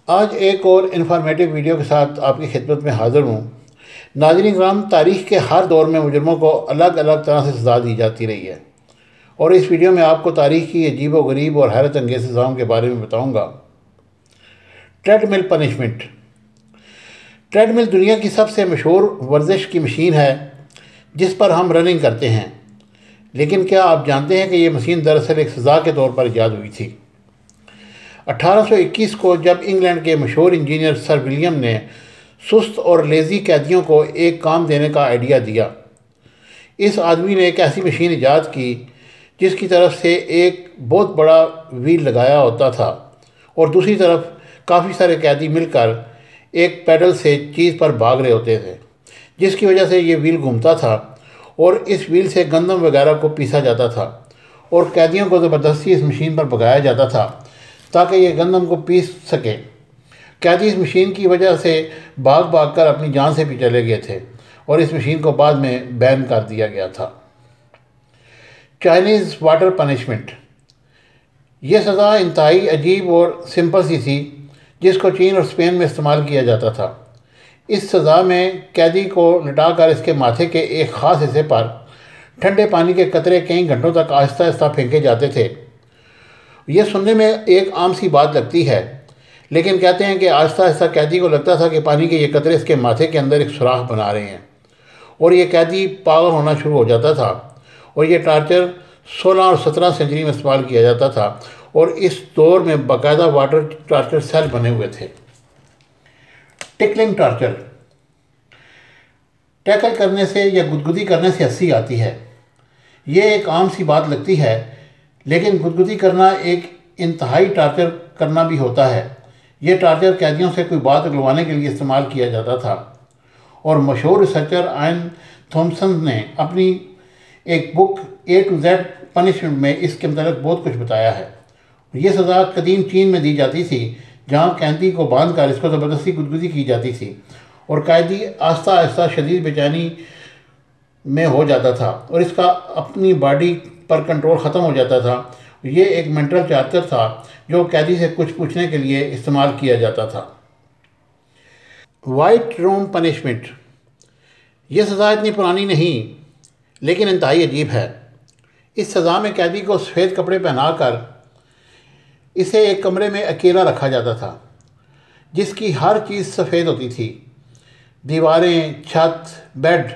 आज एक और इन्फॉर्मेटिव वीडियो के साथ आपकी खिदमत में हाज़िर हूँ। नाज़रीन किराम, तारीख़ के हर दौर में मुजरमों को अलग अलग तरह से सज़ा दी जाती रही है और इस वीडियो में आपको तारीख़ की अजीब व गरीब और हैरत अंगेज़ सज़ाओं के बारे में बताऊँगा। Treadmill punishment. ट्रेडमिल दुनिया की सबसे मशहूर वर्जिश की मशीन है जिस पर हम रनिंग करते हैं, लेकिन क्या आप जानते हैं कि ये मशीन दरअसल एक सज़ा के तौर पर ईजाद हुई थी। 1821 को जब इंग्लैंड के मशहूर इंजीनियर सर विलियम ने सुस्त और लेज़ी कैदियों को एक काम देने का आइडिया दिया। इस आदमी ने एक ऐसी मशीन ईजाद की जिसकी तरफ से एक बहुत बड़ा व्हील लगाया होता था और दूसरी तरफ काफ़ी सारे कैदी मिलकर एक पैडल से चीज़ पर भाग रहे होते थे, जिसकी वजह से ये व्हील घूमता था और इस व्हील से गंदम वगैरह को पीसा जाता था और कैदियों को ज़बरदस्ती इस मशीन पर भगाया जाता था ताकि ये गंदम को पीस सके। कैदी इस मशीन की वजह से भाग भाग कर अपनी जान से भी चले गए थे और इस मशीन को बाद में बैन कर दिया गया था। Chinese water punishment. ये सज़ा इंतहाई अजीब और सिंपल सी थी जिसको चीन और स्पेन में इस्तेमाल किया जाता था। इस सज़ा में कैदी को लटाकर इसके माथे के एक ख़ास हिस्से पर ठंडे पानी के कतरे कई घंटों तक आहिस्ता आहिस्ता फेंके जाते थे। यह सुनने में एक आम सी बात लगती है, लेकिन कहते हैं कि आहिस्ता आहिस्ता कैदी को लगता था कि पानी के ये कतरे इसके माथे के अंदर एक सुराख बना रहे हैं और ये कैदी पागल होना शुरू हो जाता था। और ये टार्चर 16 और 17 सेंचुरी में इस्तेमाल किया जाता था और इस दौर में बाकायदा वाटर टार्चर सेल बने हुए थे। Tickling torture. टैकल करने से या गुदगुदी करने से हंसी आती है। ये एक आम सी बात लगती है, लेकिन गुदगुदी करना एक इंतहाई टार्चर करना भी होता है। ये टार्चर कैदियों से कोई बात उगलवाने के लिए इस्तेमाल किया जाता था और मशहूर रिसर्चर आयन थॉमसन ने अपनी एक book A to Z punishment में इसके मतलब बहुत कुछ बताया है। ये सज़ा कदीम चीन में दी जाती थी, जहाँ कैदी को बांध कर इसको ज़बरदस्ती गुदगुदी की जाती थी और कैदी आहिस्ता आहिस्ता शदीद बेचैनी में हो जाता था और इसका अपनी बॉडी पर कंट्रोल ख़त्म हो जाता था। ये एक मेंटल टार्चर था जो कैदी से कुछ पूछने के लिए इस्तेमाल किया जाता था। White room punishment. यह सज़ा इतनी पुरानी नहीं, लेकिन इंतहाई अजीब है। इस सज़ा में कैदी को सफ़ेद कपड़े पहनाकर इसे एक कमरे में अकेला रखा जाता था जिसकी हर चीज़ सफ़ेद होती थी। दीवारें, छत, बेड,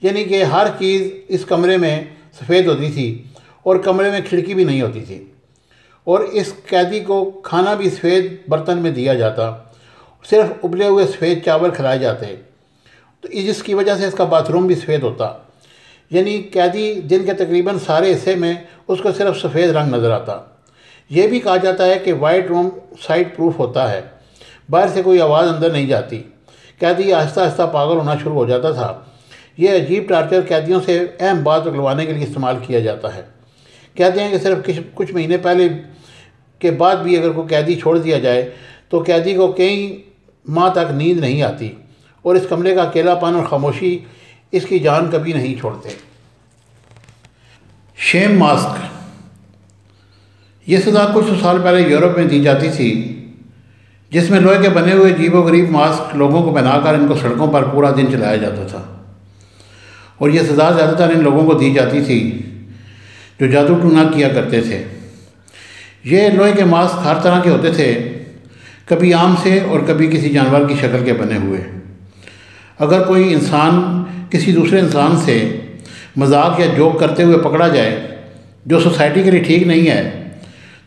यानी कि हर चीज़ इस कमरे में सफ़ेद होती थी और कमरे में खिड़की भी नहीं होती थी और इस कैदी को खाना भी सफ़ेद बर्तन में दिया जाता। सिर्फ उबले हुए सफ़ेद चावल खिलाए जाते, तो जिसकी वजह से इसका बाथरूम भी सफ़ेद होता। यानी कैदी दिन के तकरीबन सारे हिस्से में उसको सिर्फ सफ़ेद रंग नज़र आता। ये भी कहा जाता है कि वाइट रूम साइड प्रूफ होता है, बाहर से कोई आवाज़ अंदर नहीं जाती। कैदी आहिस्ता आहिस्ता पागल होना शुरू हो जाता था। यह अजीब टार्चर कैदियों से अहम बात उगलवाने के लिए इस्तेमाल किया जाता है। कहते हैं कि सिर्फ कुछ महीने पहले के बाद भी अगर कोई कैदी छोड़ दिया जाए तो कैदी को कई माह तक नींद नहीं आती और इस कमरे का अकेलापन और खामोशी इसकी जान कभी नहीं छोड़ते। Shame mask. ये सज़ा कुछ साल पहले यूरोप में दी जाती थी, जिसमें लोहे के बने हुए अजीबोगरीब मास्क लोगों को पहनाकर इनको सड़कों पर पूरा दिन चलाया जाता था और यह सज़ा ज़्यादातर इन लोगों को दी जाती थी जो जादू टूना किया करते थे। ये लोहे के मास्क हर तरह के होते थे, कभी आम से और कभी किसी जानवर की शक्ल के बने हुए। अगर कोई इंसान किसी दूसरे इंसान से मजाक या जोक करते हुए पकड़ा जाए जो सोसाइटी के लिए ठीक नहीं है,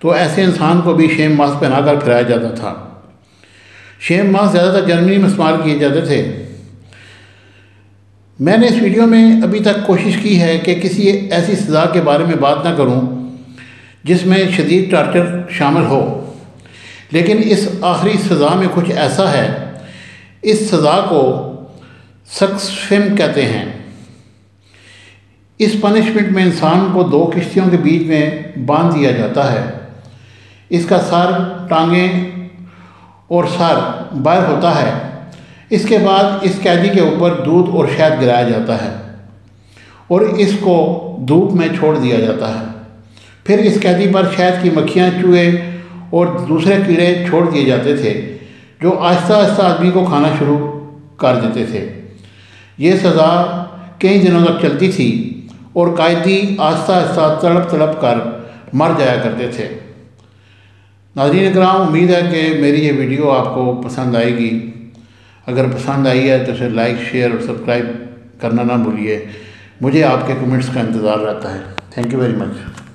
तो ऐसे इंसान को भी शेम मास्क पहनाकर फिराया जाता था। शेम मास्क ज़्यादातर जर्मनी में इस्तेमाल किए जाते थे। मैंने इस वीडियो में अभी तक कोशिश की है कि किसी ऐसी सज़ा के बारे में बात ना करूं जिसमें शदीद टार्चर शामिल हो, लेकिन इस आखिरी सज़ा में कुछ ऐसा है। इस सज़ा को सक्सफिम कहते हैं। इस पनिशमेंट में इंसान को 2 किश्तियों के बीच में बांध दिया जाता है। इसका सर, टांगें और सर बाहर होता है। इसके बाद इस कैदी के ऊपर दूध और शहद गिराया जाता है और इसको धूप में छोड़ दिया जाता है। फिर इस कैदी पर शहद की मक्खियाँ, चूहे और दूसरे कीड़े छोड़ दिए जाते थे जो आहिस्ता आहिस्ता आदमी को खाना शुरू कर देते थे। ये सज़ा कई दिनों तक चलती थी और कैदी आहिस्ता आहिस्ता तड़प तड़प कर मर जाया करते थे। नाज़रीन इकराम, उम्मीद है कि मेरी ये वीडियो आपको पसंद आएगी। अगर पसंद आई है तो इसे लाइक, शेयर और सब्सक्राइब करना ना भूलिए। मुझे आपके कमेंट्स का इंतज़ार रहता है। Thank you very much.